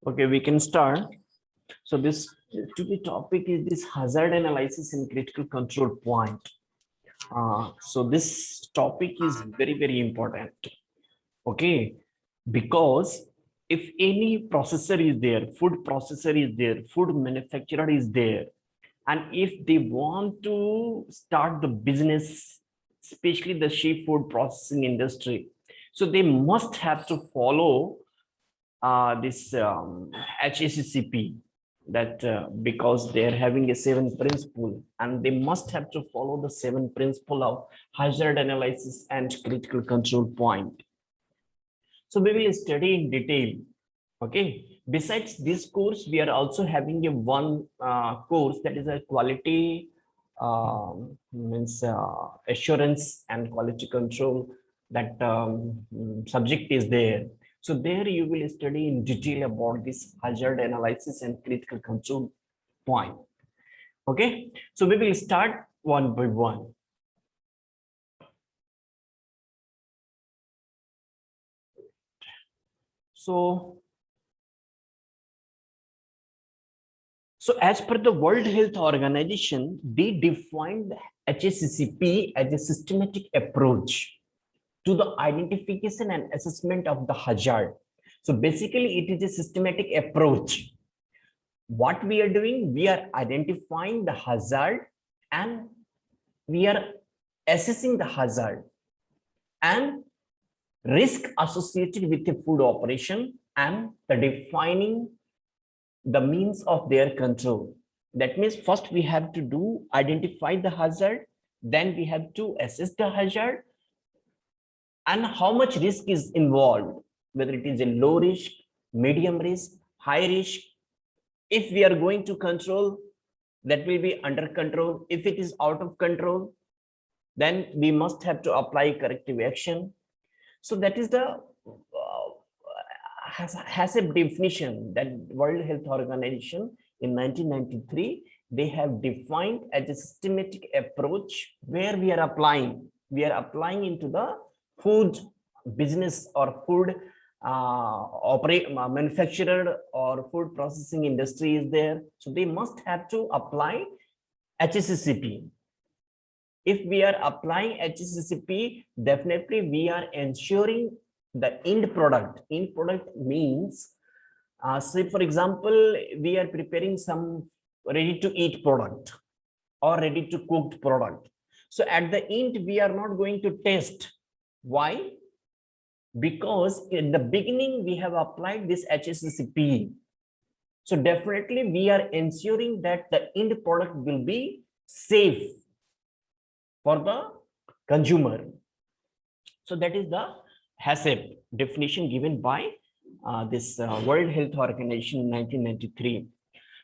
Okay, we can start. So this today topic is this hazard analysis in critical control point. So this topic is very important. Okay, because if any processor is there, food processor is there, food manufacturer is there, and if they want to start the business, especially the seafood processing industry, so they must have to follow this HACCP, that because they are having a 7 principle and they must have to follow the 7 principle of hazard analysis and critical control point. So we will study in detail. Okay. Besides this course, we are also having a one course that is a quality means assurance and quality control. That subject is there. So there you will study in detail about this hazard analysis and critical control point. Okay. So we will start one by one. So as per the World Health Organization, they defined HACCP as a systematic approach to the identification and assessment of the hazard. So basically, it is a systematic approach. What we are doing, we are identifying the hazard and we are assessing the hazard and risk associated with the food operation and the defining the means of their control. That means first we have to identify the hazard, then we have to assess the hazard and how much risk is involved, whether it is a low risk, medium risk, high risk. If we are going to control, that will be under control. If it is out of control, then we must have to apply corrective action. So that is the has a definition that World Health Organization in 1993 they have defined as a systematic approach where we are applying into the food business or food manufacturer or food processing industry is there. So they must have to apply HACCP. If we are applying HACCP, definitely we are ensuring the end product. End product means, say for example, we are preparing some ready to eat product or ready to cooked product. So at the end, we are not going to test. Why? Because in the beginning, we have applied this HACCP. So definitely we are ensuring that the end product will be safe for the consumer. So that is the HACCP definition given by this World Health Organization in 1993.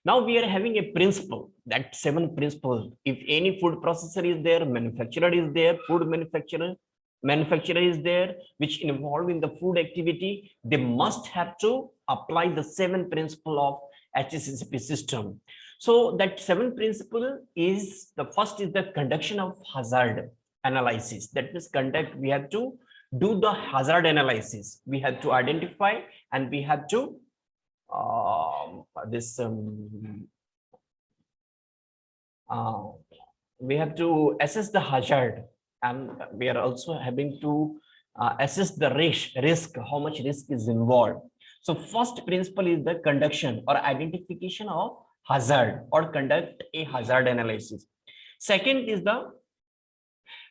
Now we are having a principle, that 7 principles. If any food processor is there, manufacturer is there, food manufacturer is there, which involved in the food activity, they must have to apply the 7 principle of HACCP system. So that 7 principle is, the first is the conduction of hazard analysis. That means we have to do the hazard analysis. We have to identify and we have to we have to assess the hazard, and we are also having to assess the risk, how much risk is involved. So first principle is the conduction or identification of hazard or conduct a hazard analysis. Second is the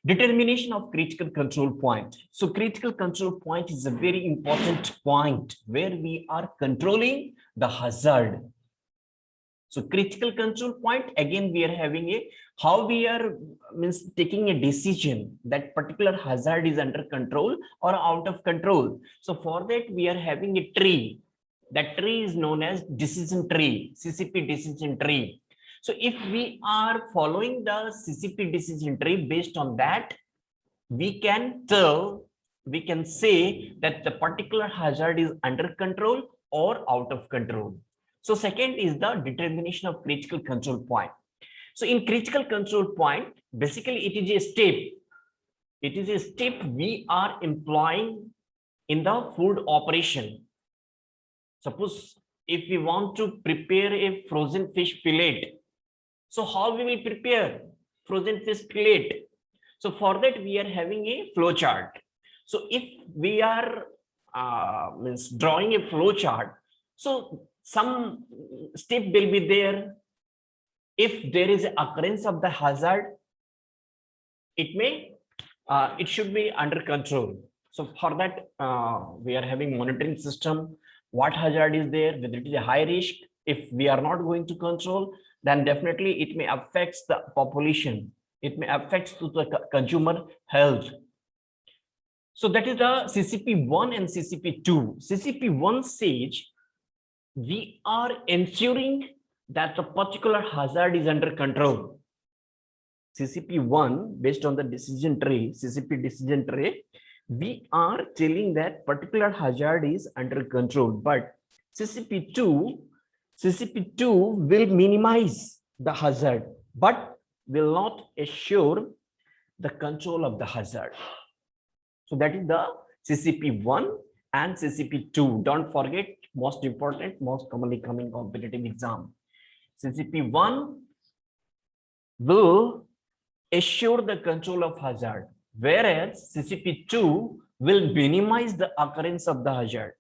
determination of critical control point. So critical control point is a very important point where we are controlling the hazard. So critical control point, again, we are having how we are taking a decision that particular hazard is under control or out of control. So for that, we are having a tree. That tree is known as decision tree, CCP decision tree. So if we are following the CCP decision tree, based on that, we can say that the particular hazard is under control or out of control. So second is the determination of critical control point. So in critical control point, basically it is a step It is a step we are employing in the food operation. Suppose if we want to prepare a frozen fish fillet, so how we will prepare frozen fish fillet? So for that we are having a flow chart. So if we are means drawing a flow chart, so some step will be there. If there is occurrence of the hazard, it should be under control. So for that we are having monitoring system. What hazard is there? Whether it is a high risk. If we are not going to control, then definitely it may affect the population. It may affect to the consumer health. So that is the CCP1 and CCP2. CCP1 says we are ensuring that the particular hazard is under control. CCP1, based on the decision tree, CCP decision tree, we are telling that particular hazard is under control. But CCP2 will minimize the hazard, but will not assure the control of the hazard. So that is the CCP1 and CCP2. Don't forget, most important, most commonly coming competitive exam. CCP1 will assure the control of hazard, whereas CCP2 will minimize the occurrence of the hazard,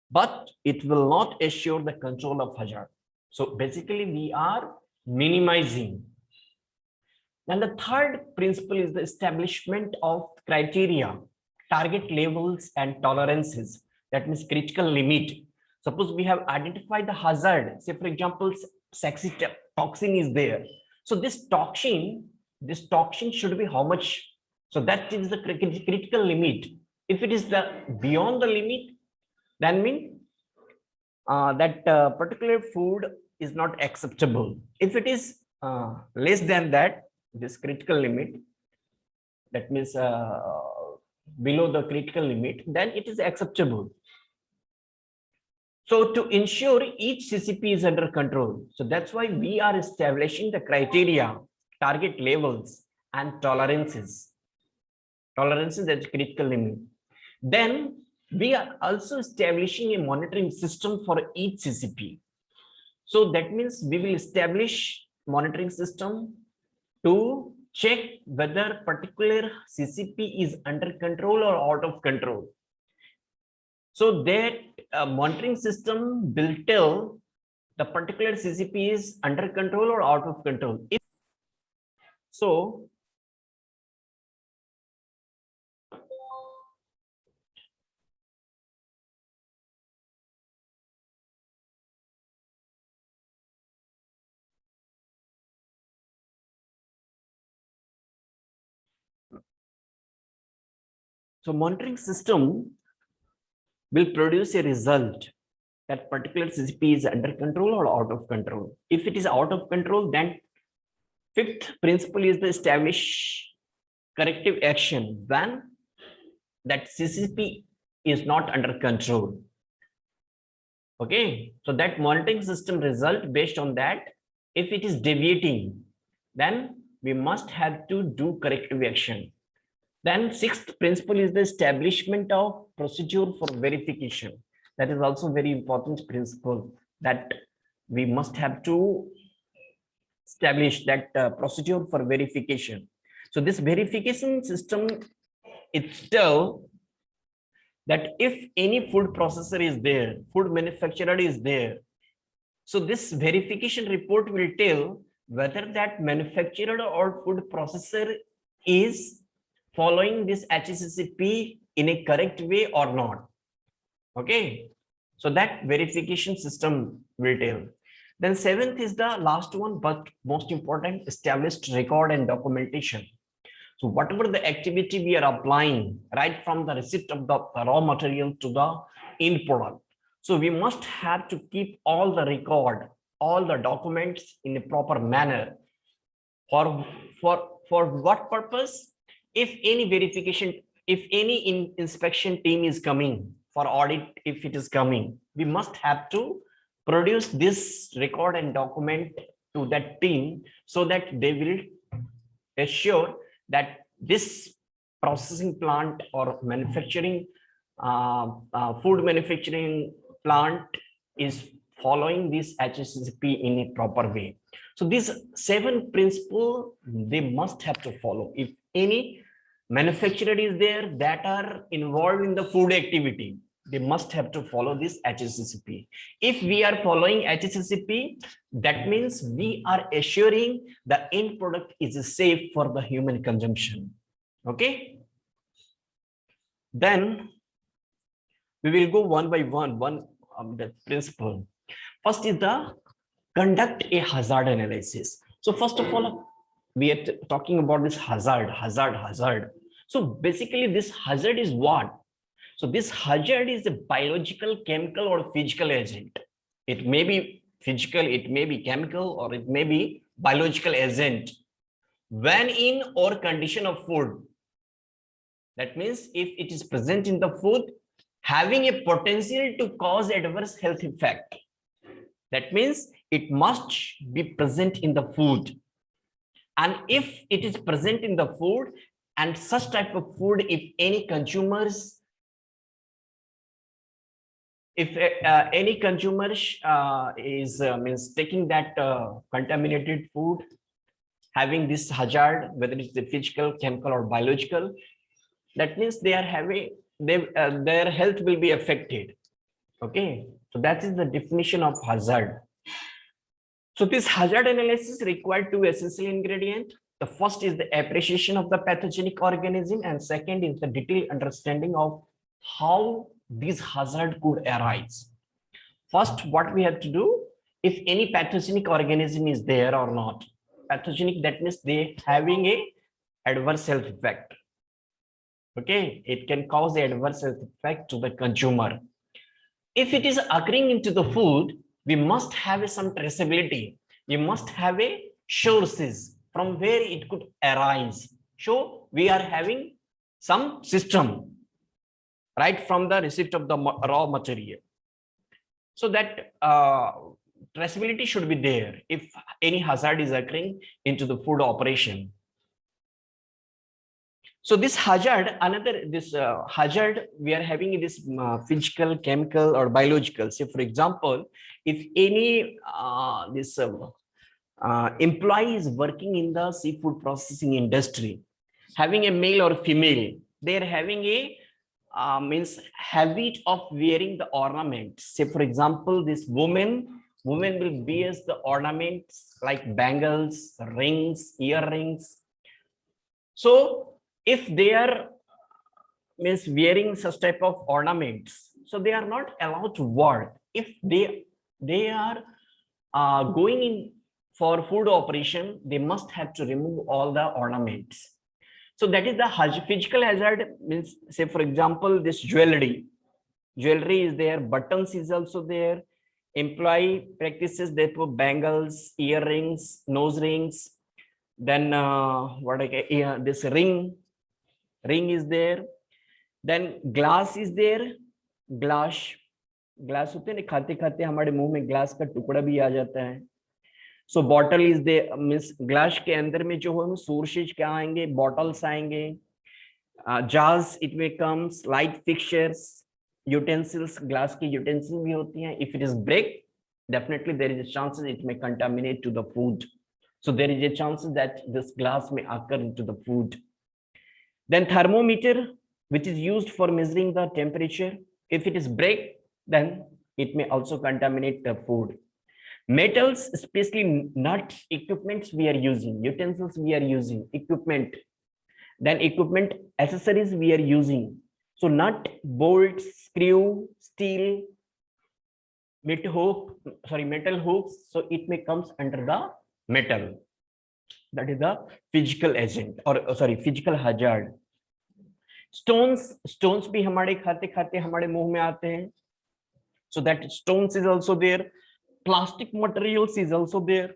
but it will not assure the control of hazard. So basically we are minimizing. And the third principle is the establishment of criteria, target levels and tolerances. That means critical limit. Suppose we have identified the hazard, say for example, toxin is there. So this toxin should be how much? So that is the critical limit. If it is the beyond the limit, then mean that particular food is not acceptable. If it is less than that, this critical limit, that means below the critical limit, then it is acceptable. So to ensure each CCP is under control, so that's why we are establishing the criteria, target levels and tolerances. Tolerances at critical limit. Then we are also establishing a monitoring system for each CCP. So that means we will establish monitoring system to check whether particular CCP is under control or out of control. So that monitoring system will tell the particular CCP is under control or out of control. So monitoring system will produce a result that particular CCP is under control or out of control. If it is out of control, then fifth principle is the establish corrective action when that CCP is not under control. Okay, so that monitoring system result based on that, if it is deviating, then we must have to do corrective action. Then sixth principle is the establishment of procedure for verification. That is also very important principle that we must have to establish that procedure for verification. So this verification system itself, that if any food processor is there, food manufacturer is there, so this verification report will tell whether that manufacturer or food processor is following this HACCP in a correct way or not. Okay, so that verification system will tell. Then seventh is the last one, but most important, established record and documentation. So whatever the activity we are applying, right from the receipt of the raw material to the end product, so we must have to keep all the record, all the documents in a proper manner. For what purpose? If any verification, if any inspection team is coming for audit, if it is coming, we must have to produce this record and document to that team so that they will assure that this processing plant or manufacturing food manufacturing plant is following this HACCP in a proper way. So these 7 principles they must have to follow. If any manufacturer is there that are involved in the food activity, they must have to follow this HACCP. If we are following HACCP, that means we are assuring the end product is safe for the human consumption. Okay. Then we will go one by one the principle. First is the conduct a hazard analysis. So first of all, we are talking about this hazard. So basically this hazard is what? So this hazard is a biological, chemical or physical agent. It may be physical, it may be chemical, or it may be biological agent. When in or condition of food, that means if it is present in the food, having a potential to cause adverse health effect. That means it must be present in the food. And if it is present in the food and such type of food, if any consumers, if any consumers is means taking that contaminated food, having this hazard, whether it's the physical, chemical or biological, that means they are having their health will be affected. Okay, so that is the definition of hazard. So this hazard analysis required 2 essential ingredients. The first is the appreciation of the pathogenic organism, and second is the detailed understanding of how this hazard could arise. First, what we have to do, if any pathogenic organism is there or not. Pathogenic, that means they having a adverse health effect. Okay, it can cause the adverse health effect to the consumer. If it is occurring into the food, we must have some traceability. We must have a sources from where it could arise. So we are having some system right from the receipt of the raw material. So that traceability should be there if any hazard is occurring into the food operation. So this hazard, hazard, we are having this physical, chemical or biological. Say for example, if any employee is working in the seafood processing industry, having a male or female, they are having a means habit of wearing the ornaments. Say for example, this woman will wear the ornaments like bangles, rings, earrings. So if they are means wearing such type of ornaments, so they are not allowed to work. If they are going in for food operation, they must have to remove all the ornaments. So that is the physical hazard. Means say for example, this jewelry is there, buttons is also there. Employee practices, they put bangles, earrings, nose rings. Then this ring is there. Then glass is there. glass होते हैं ना, खाते खाते हमारे मुंह में glass का टुकड़ा भी आ जाता है. So bottle is there, means glass के अंदर में जो है sources क्या आएंगे, bottles आएंगे, jars it may comes, light fixtures, utensils, glass की utensils भी होती हैं. If it is break, definitely there is a chance it may contaminate to the food. So there is a chance that this glass may occur into the food. Then thermometer, which is used for measuring the temperature. If it is break, then it may also contaminate the food. Metals, especially nuts, equipments we are using, utensils we are using, equipment. Then equipment accessories we are using. So nut, bolts, screw, steel, metal hooks. So it may comes under the metal. That is the physical agent or physical hazard. Stones भी हमारे खाते खाते हमारे मुंह में आते हैं. So that stones is also there. Plastic materials is also there.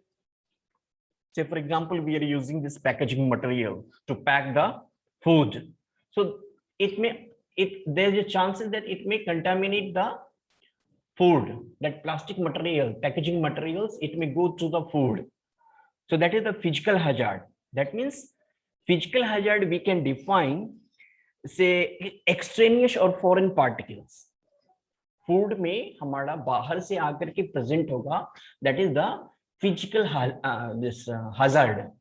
Say for example, we are using this packaging material to pack the food. So there's a chances that it may contaminate the food. That plastic material, packaging materials, it may go to the food. So that is the physical hazard. That means physical hazard we can define से extraneous और foreign particles food में हमारा बाहर से आकर के present होगा, that is the physical this hazard.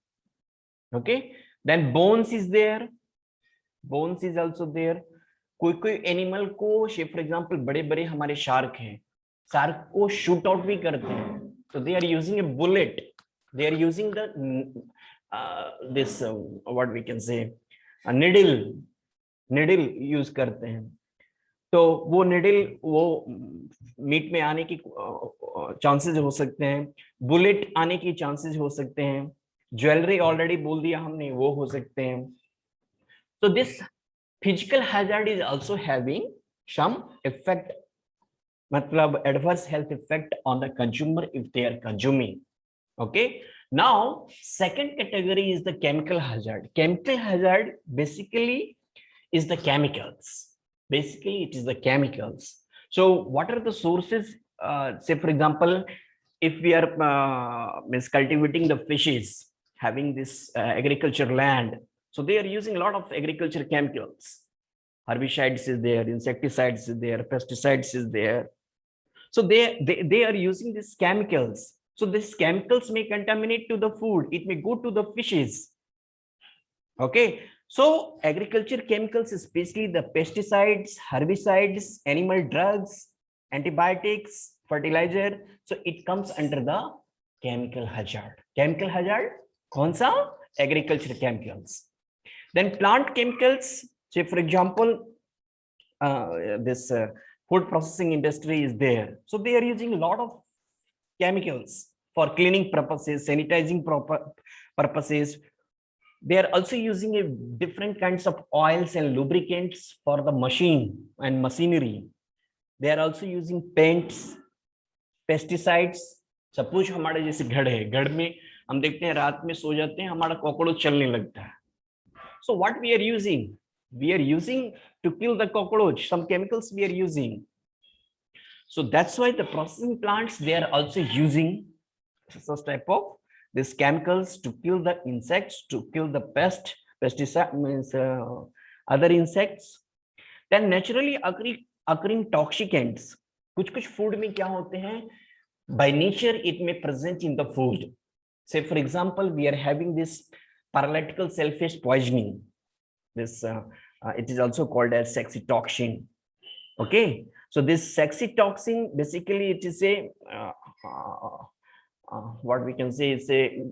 Okay, then bones is there, bones is also there. कोई कोई एनिमल को, फॉर एग्जांपल बड़े बड़े हमारे शार्क हैं, शार्क को शूट आउट भी करते हैं, तो they are using a bullet, they are using the this what we can say needle use करते हैं, तो वो निडल वो मीट में आने की चांसेस हो सकते हैं, बुलेट आने की चांसेस हो सकते हैं, ज्वेलरी ऑलरेडी बोल दिया हमने वो हो सकते हैं. So this physical hazard is also having some effect, मतलब adverse health effect on the consumer if they are consuming. Okay, now second category is the chemical hazard. Chemical hazard basically is the chemicals. Basically it is the chemicals. So what are the sources? Say for example, if we are cultivating the fishes, having this agriculture land, so they are using a lot of agriculture chemicals. Herbicides is there, insecticides is there, pesticides is there. So they are using these chemicals. So these chemicals may contaminate to the food. It may go to the fishes. Okay. So agriculture chemicals, especially the pesticides, herbicides, animal drugs, antibiotics, fertilizer. So it comes under the chemical hazard. Chemical hazard, कौन सा? Agriculture chemicals. Then plant chemicals, say for example, this food processing industry is there. So they are using a lot of chemicals for cleaning purposes, sanitizing purposes. They are also using a different kinds of oils and lubricants for the machine and machinery. They are also using paints, pesticides. Suppose हमारे जैसे घर है, घर में हम देखते हैं रात में सो जाते हैं, हमारा कॉकरोच चलने लगता है. So what we are using? We are using to kill the cockroach. Some chemicals we are using. So that's why the processing plants, they are also using such type of these chemicals to kill the insects, to kill the pesticide means other insects. Then naturally occurring toxicants. कुछ food में क्या होते हैं? By nature it may present in the food. Say for example, we are having this paralytical shellfish poisoning. This it is also called as sexitoxin. Okay, so this sexitoxin basically it is a what we can say is a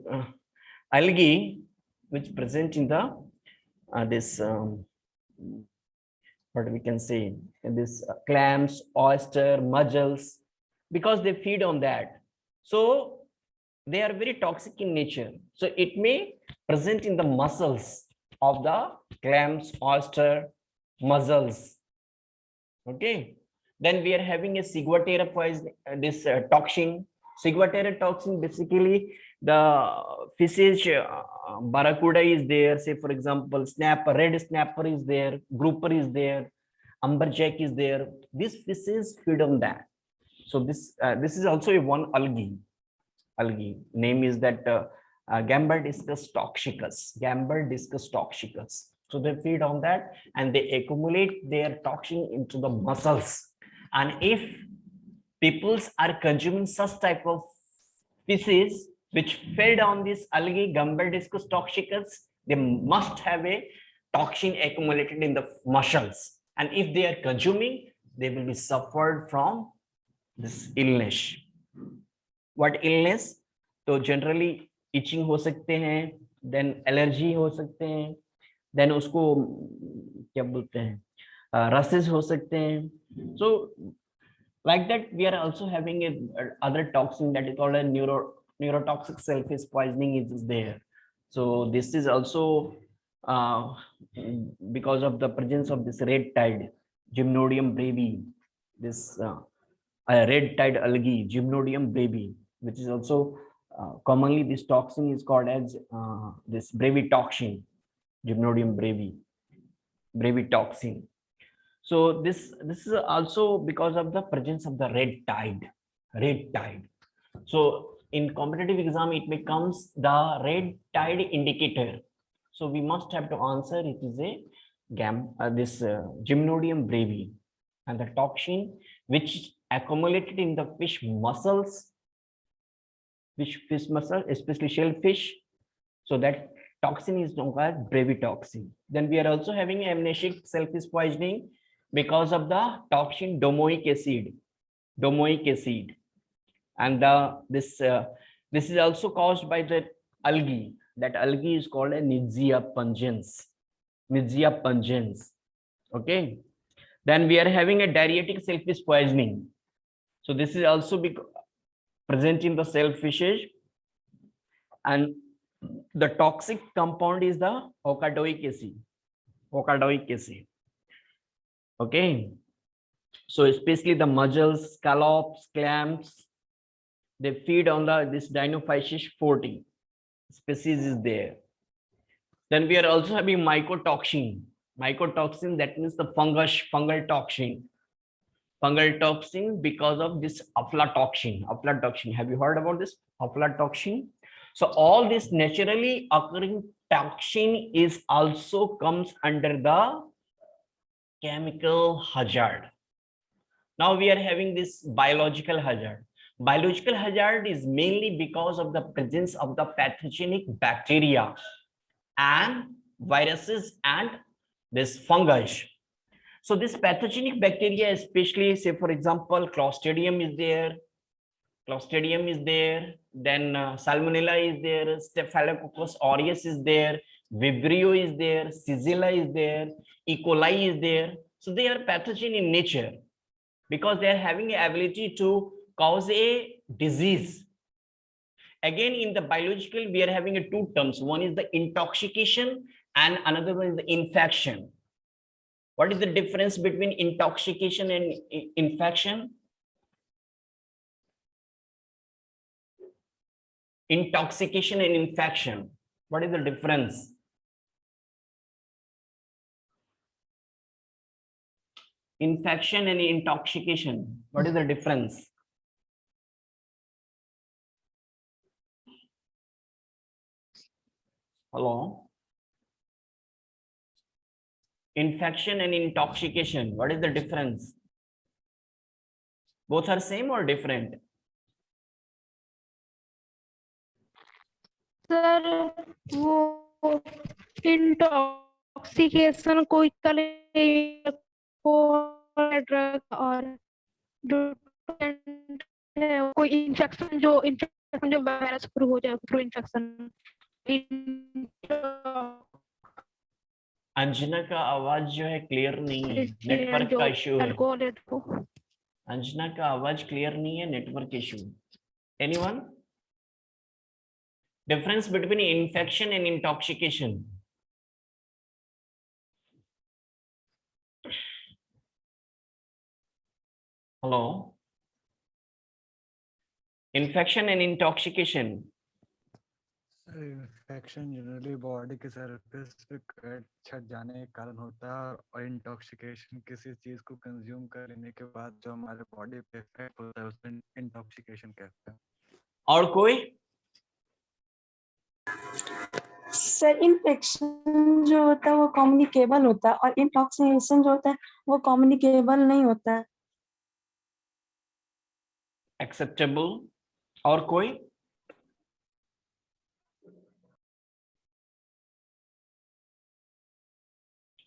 algae which present in the this what we can say this clams, oyster, mussels, because they feed on that. So they are very toxic in nature. So it may present in the muscles of the clams, oyster, mussels. Okay, then we are having a ciguatera poison, this toxin. Ciguatera toxin, basically the fishes, barracuda is there. Say for example, snapper, red snapper is there, grouper is there, amberjack is there. These fishes feed on that. So this is also a one algae. Name is that Gambardiscus toxicus. Gambardiscus toxicus. So they feed on that and they accumulate their toxin into the muscles. And if peoples are consuming such type of species which fed on this algae Gambardiscus toxicus, they must have a toxin accumulated in the muscles. And if they are consuming, they will be suffered from this illness. What illness? तो generally itching हो सकते हैं, then allergy हो सकते हैं, then उसको क्या बोलते हैं, rashes हो सकते हैं. So like that we are also having a other toxin that is called a neurotoxic shellfish poisoning is there. So this is also because of the presence of this red tide Gymnodium brevi, this red tide algae Gymnodium brevi, which is also commonly this toxin is called as this brevitoxin, Gymnodium brevitoxin. So this is also because of the presence of the red tide. So in competitive exam it becomes the red tide indicator. So we must have to answer it is a Gymnodium brevi, and the toxin which accumulated in the fish muscles, especially shellfish. So that toxin is known as brevitoxin. Then we are also having amnesic self-fish poisoning because of the toxin domoic acid. Domoic acid, and this is also caused by the algae. That algae is called a Nitzschia pungens. Nitzschia pungens. Okay. Then we are having a diuretic self-fish poisoning. So this is also present in the shellfishes, and the toxic compound is the ocadoic acid. Ocadoic acid. Okay. So especially the mussels, scallops, clams, they feed on this Dinophysis forti species is there. Then we are also having mycotoxin. Mycotoxin, that means the fungal toxin. Fungal toxin because of this aflatoxin. Aflatoxin. Have you heard about this aflatoxin? So all this naturally occurring toxin is also comes under the chemical hazard. Now we are having this biological hazard. Biological hazard is mainly because of the presence of the pathogenic bacteria and viruses and this fungus. So this pathogenic bacteria, especially say for example, Clostridium is there, then Salmonella is there, Staphylococcus aureus is there, Vibrio is there, Shigella is there, E. coli is there. So they are pathogen in nature because they are having the ability to cause a disease. Again, in the biological, we are having two terms. One is the intoxication and another one is the infection. What is the difference between intoxication and infection? Intoxication and infection. What is the difference? Infection and intoxication. What is the difference? Hello? Infection and intoxication. What is the difference? Both are same or different? Sir वो intoxication कोई drug और कोई infection जो virus through हो जाए through infection. Anjana का आवाज जो है क्लियर नहीं है, नेटवर्क का इश्यू है. अंजना का आवाज क्लियर नहीं है, network issue. Anyone? Difference between infection and intoxication. Hello? Infection and intoxication. Infection generally body के सरफेस पे छट जाने के कारण होता है और इंटॉक्सिकेशन किसी चीज को कंज्यूम करने के बाद जो हमारे बॉडी पे इफेक्ट होता है उसे इंटॉक्सिकेशन कहते हैं. और कोई? सर इन्फेक्शन जो होता है वो कम्युनिकेबल होता है और इंटॉक्सिकेशन जो होता है वो कम्युनिकेबल नहीं होता है. एक्सेप्टेबल. और कोई?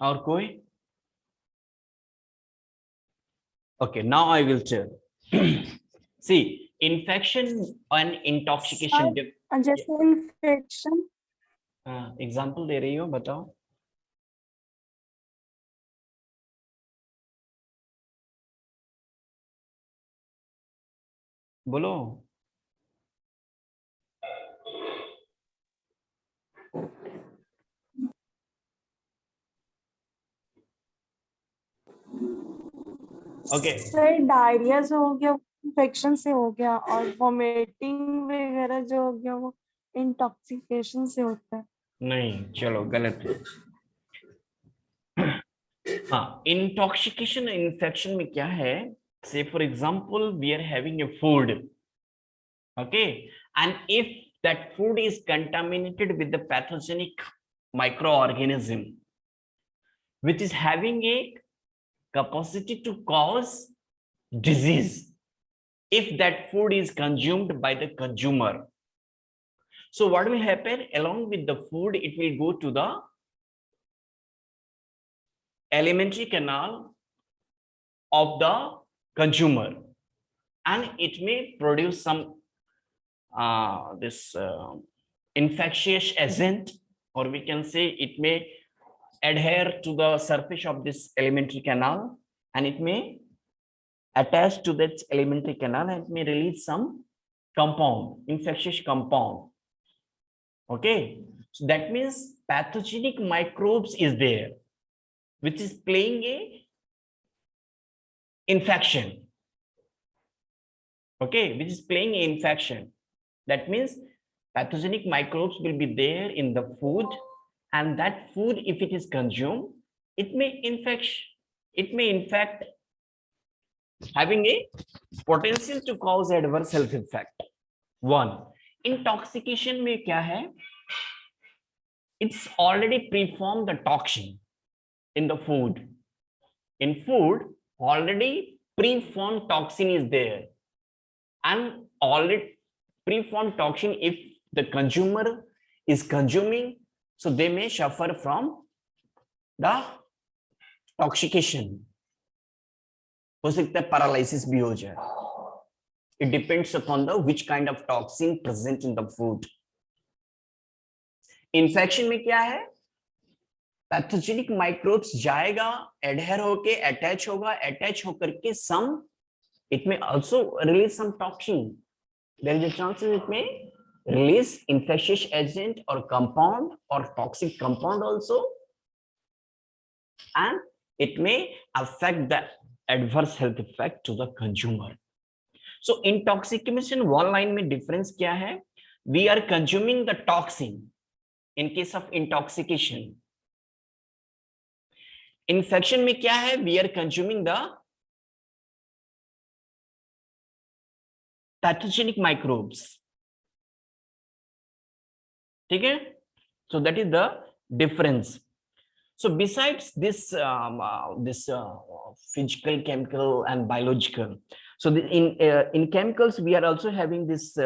और कोई? Okay, now I will tell. See, infection and intoxication. जैसे इन्फेक्शन. एग्जाम्पल दे रही हो, बताओ. बोलो. ओके. सर डायरिया जो हो गया इन्फेक्शन से हो गया और वोमिटिंग वगैरह जो हो गया वो इंटॉक्सिकेशन से होता है. नहीं, चलो गलत है. हाँ, इंटॉक्सिकेशन इन्फेक्शन में क्या है? Say for example, we are having a food, okay, and if that food is contaminated with the pathogenic microorganism, which is having a capacity to cause disease if that food is consumed by the consumer. So what will happen? Along with the food, it will go to the alimentary canal of the consumer, and it may produce some infectious agent, or we can say it may adhere to the surface of this alimentary canal, and it may attach to that alimentary canal and may release some compound, infectious compound. Okay, so that means pathogenic microbes is there, which is playing a infection. Okay, which is playing a infection. That means pathogenic microbes will be there in the food, and that food, if it is consumed, it may infect, having a potential to cause adverse health effect. One, intoxication में क्या है? It's already preformed the toxin in the food. In food, already preformed toxin is there, and already preformed toxin, if the consumer is consuming, so they may suffer from the toxication. हो सकता है paralysis भी हो जाए. It depends upon the which kind of toxin present in the food. Infection में क्या है? Pathogenic microbes जाएगा, adhere होके attach होगा, attach होकर के some, it may also release some toxin. There is a chance it may release infectious agent or compound or toxic compound also, and it may affect the adverse health effect to the consumer. So intoxication one line में difference क्या है? We are consuming the toxin in case of intoxication. Infection में क्या है? We are consuming the pathogenic microbes. ठीक है? So that is the difference. So besides this physical, chemical, and biological, so in chemicals we are also having this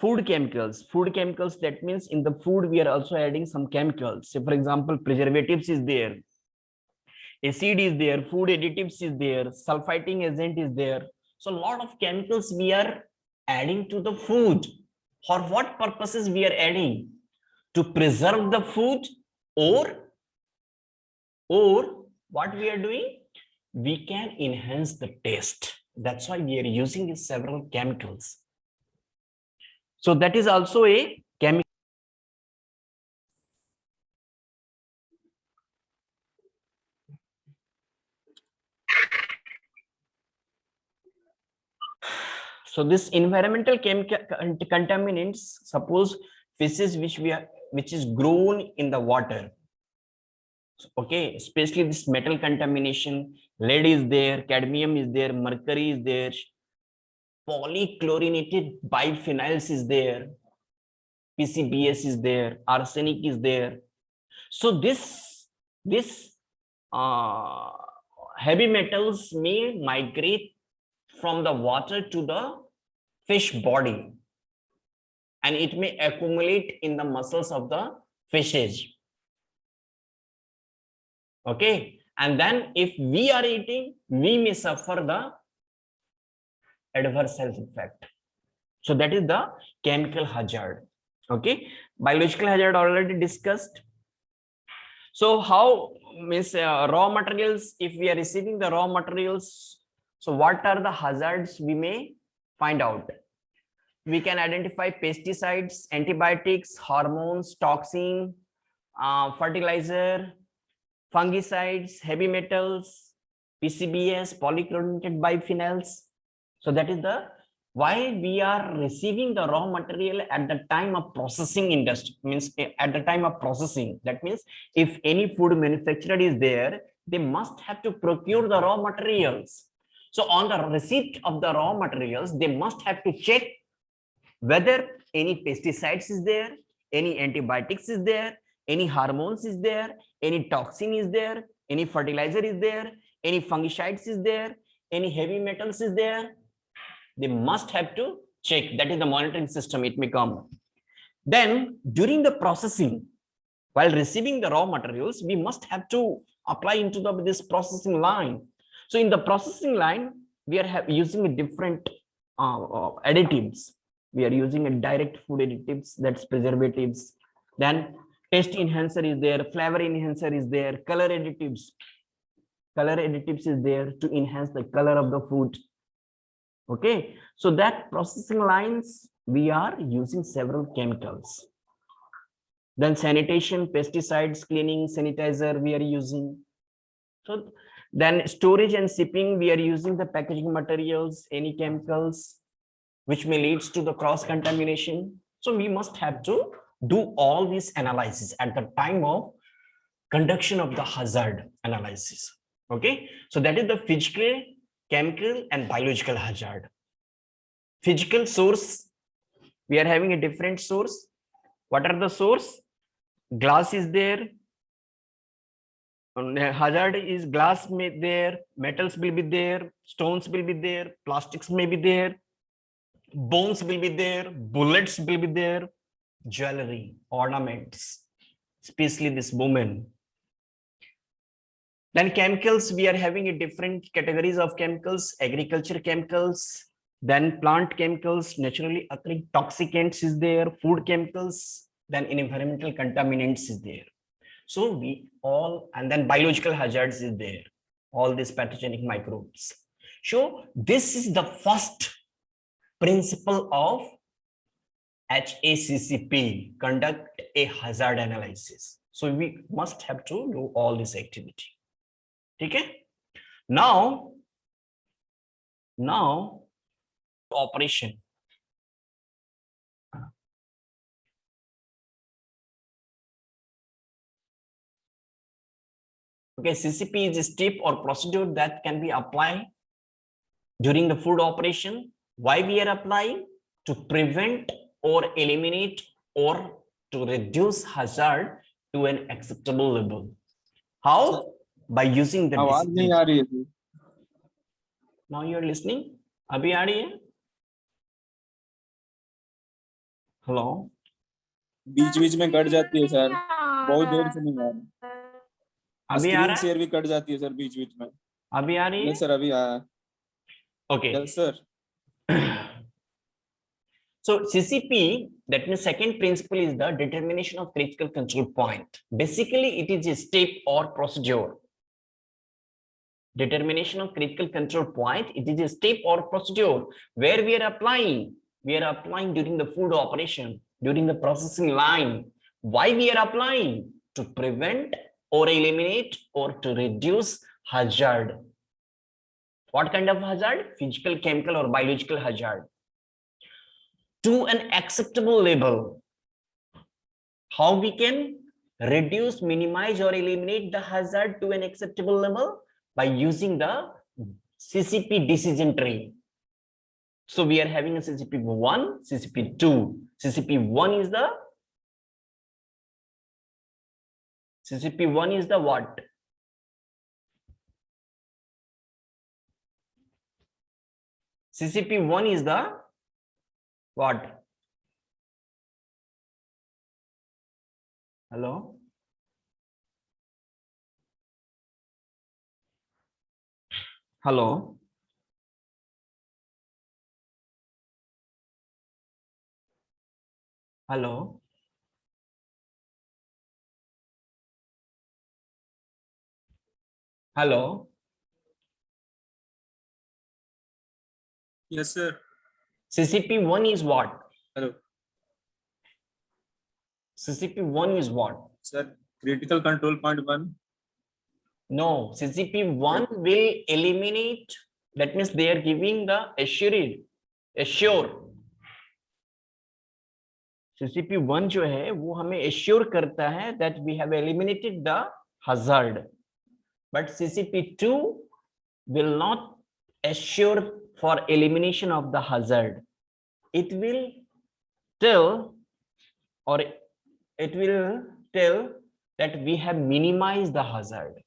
food chemicals. Food chemicals, that means in the food we are also adding some chemicals. So for example, preservatives is there, acid is there, food additives is there, sulfiting agent is there. So a lot of chemicals we are adding to the food. For what purposes we are adding? To preserve the food, or what we are doing? We can enhance the taste. That's why we are using several chemicals. So that is also a chemical. So this environmental chemical contaminants, suppose fishes which is grown in the water. Okay, especially this metal contamination, lead is there, cadmium is there, mercury is there, polychlorinated biphenyls is there, PCBs is there, arsenic is there. So this heavy metals may migrate from the water to the fish body, and it may accumulate in the muscles of the fishes. Okay, and then if we are eating, we may suffer the adverse health effect. So that is the chemical hazard. Okay, biological hazard already discussed. So how means raw materials, if we are receiving the raw materials, so what are the hazards we may find out? We can identify pesticides, antibiotics, hormones, toxin, fertilizer, fungicides, heavy metals, PCBs, polychlorinated biphenyls. So that is the why we are receiving the raw material at the time of processing industry, means at the time of processing. That means if any food manufacturer is there, they must have to procure the raw materials. So on the receipt of the raw materials, they must have to check whether any pesticides is there, any antibiotics is there, any hormones is there, any toxin is there, Any fertilizer is there, any fungicides is there, any heavy metals is there, they must have to check. That is the monitoring system it may come. Then during the processing, while receiving the raw materials, we must have to apply into this processing line. So in the processing line, we are using a different additives. We are using a direct food additives, that's preservatives. Then taste enhancer is there, flavor enhancer is there, color additives. Color additives is there to enhance the color of the food. Okay, so that processing lines, we are using several chemicals. Then sanitation, pesticides, cleaning, sanitizer we are using. So then storage and shipping, we are using the packaging materials, any chemicals which may leads to the cross contamination. So we must have to do all these analysis at the time of conduction of the hazard analysis. Okay, so that is the physical, chemical and biological hazard. Physical source, we are having a different source. What are the source? Glass is there, hazard is glass may there, metals will be there, stones will be there, plastics may be there, bones will be there, bullets will be there, jewelry, ornaments, especially this woman. Then chemicals, we are having a different categories of chemicals, agriculture chemicals, then plant chemicals, naturally occurring toxicants is there, food chemicals, then environmental contaminants is there. So we all, and then biological hazards is there, all these pathogenic microbes. So this is the first principle of HACCP, conduct a hazard analysis. So we must have to do all this activity. Okay. Now operation. Okay, CCP is a step or procedure that can be applied during the food operation. Why we are applying? To prevent or eliminate or to reduce hazard to an acceptable level. How? By using the आवाज नहीं आ रही है sir. Now you are listening? अभी आ रही है? Hello? बीच बीच में cut जाती है सर, बहुत देर से नहीं आ रही। अभी आ स्क्रीन रहा है? शेयर भी कट जाती है सर बीच बीच में। अभी आ रही है? नहीं सर, अभी आया। Okay. Yes sir. So CCP, that means second principle is the determination of critical control point. Basically, it is a step or procedure. Determination of critical control point, it is a step or procedure where we are applying during the food operation, during the processing line. Why we are applying? To prevent or eliminate or to reduce hazard. What kind of hazard? Physical, chemical or biological hazard. To an acceptable level. How we can reduce, minimize or eliminate the hazard to an acceptable level? By using the CCP decision tree. So we are having a CCP1, CCP2. CCP1 is the what? CCP1 is the what? Hello? Hello? Hello? Hello? Yes sir. CCP1 is what? Hello CCP1 is what? Sir, critical control point 1। No, CCP1 will eliminate, that means they are giving the assure. CCP1 जो है वो हमें assure करता है that we have eliminated the hazard. But CCP2 will not assure for elimination of the hazard. It will tell that we have minimized the hazard.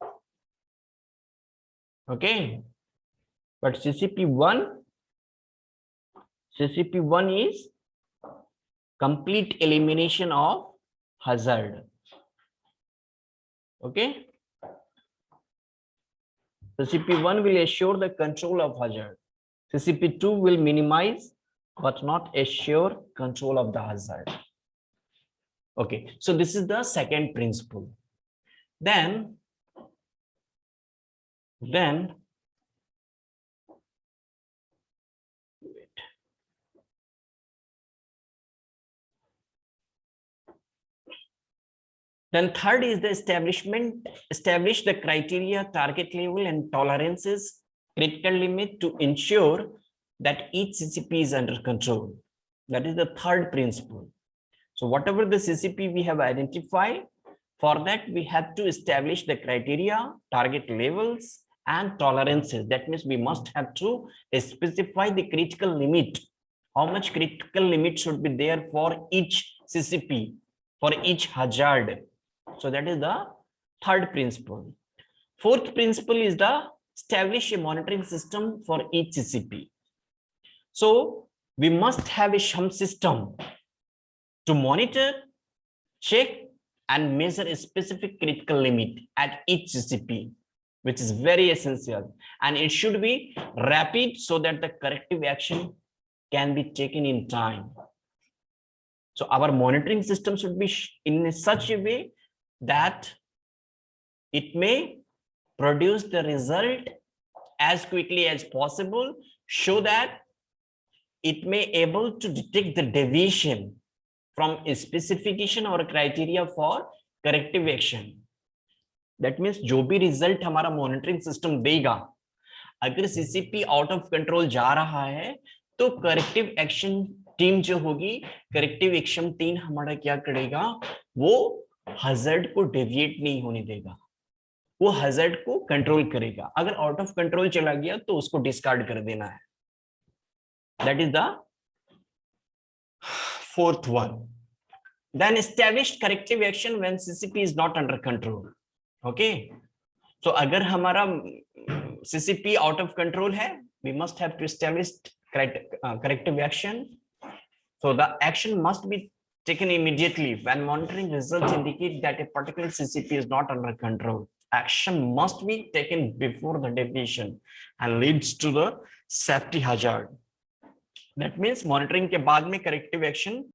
Okay, but CCP1 is complete elimination of hazard. Okay, CCP1 will assure the control of hazard. CCP2 will minimize but not assure control of the hazard. Okay, so this is the second principle. Then third is the establish the criteria, target level and tolerances, critical limit to ensure that each CCP is under control. That is the third principle. So whatever the CCP we have identified, for that we have to establish the criteria, target levels and tolerances. That means we must have to specify the critical limit. How much critical limit should be there for each CCP, for each hazard. So that is the third principle. Fourth principle is the establish a monitoring system for each CCP. So we must have some system to monitor, check and measure a specific critical limit at each CCP, which is very essential, and it should be rapid so that the corrective action can be taken in time. So our monitoring system should be in such a way that it may produce the result as quickly as possible, so that it may able to detect the deviation from a specification or criteria for corrective action. That means जो भी result हमारा monitoring system देगा, अगर CCP out of control जा रहा है तो corrective action team जो होगी, corrective action team हमारा क्या करेगा, वो hazard को deviate नहीं होने देगा, वो hazard को control करेगा. अगर out of control चला गया तो उसको discard कर देना है. That is the fourth one. Then establish corrective action when CCP is not under control. Okay, so अगर हमारा CCP out of control है, we must have to establish corrective action. So the action must be taken immediately when monitoring results indicate that a particular CCP is not under control. Action must be taken before the deviation and leads to the safety hazard. That means monitoring के बाद में corrective action